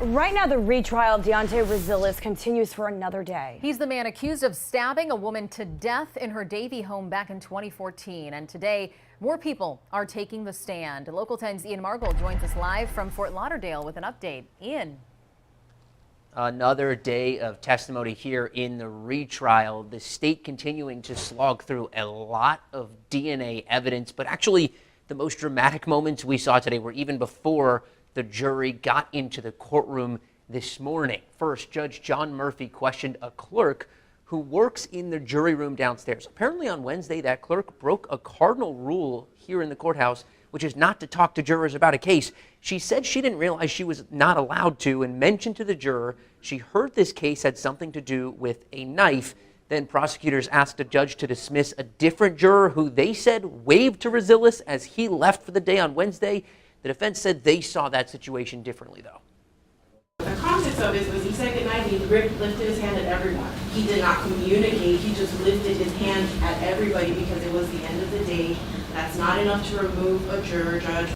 Right now, the retrial of Dayonte Resiles continues for another day. He's the man accused of stabbing a woman to death in her Davie home back in 2014. And today, more people are taking the stand. Local 10's Ian Margol joins us live from Fort Lauderdale with an update. Ian. Another day of testimony here in the retrial. The state continuing to slog through a lot of DNA evidence, but actually the most dramatic moments we saw today were even before the jury got into the courtroom this morning. First, Judge John Murphy questioned a clerk who works in the jury room downstairs. Apparently on Wednesday, that clerk broke a cardinal rule here in the courthouse, which is not to talk to jurors about a case. She said she didn't realize she was not allowed to, and mentioned to the juror she heard this case had something to do with a knife. Then prosecutors asked a judge to dismiss a different juror who they said waved to Resiles as he left for the day on Wednesday. The defense said they saw that situation differently, though. The context of it was he said goodnight and he lifted his hand at everyone. He did not communicate, he just lifted his hand at everybody because it was the end of the day. That's not enough to remove a juror, Judge.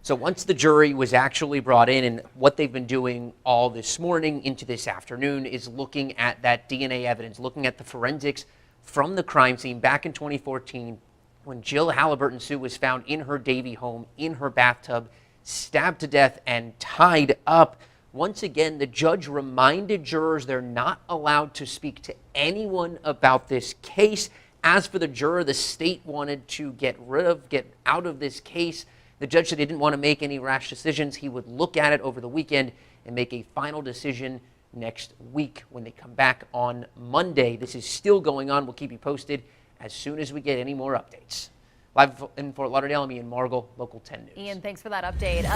So once the jury was actually brought in, and what they've been doing all this morning into this afternoon is looking at that DNA evidence, looking at the forensics from the crime scene back in 2014 when Jill Halliburton Sue was found in her Davie home, in her bathtub, stabbed to death and tied up. Once again, the judge reminded jurors they're not allowed to speak to anyone about this case. As for the juror the state wanted to get out of this case, the judge said he didn't want to make any rash decisions. He would look at it over the weekend and make a final decision next week when they come back on Monday. This is still going on. We'll keep you posted as soon as we get any more updates. Live in Fort Lauderdale, I'm Ian Margol, Local 10 News. Ian, thanks for that update.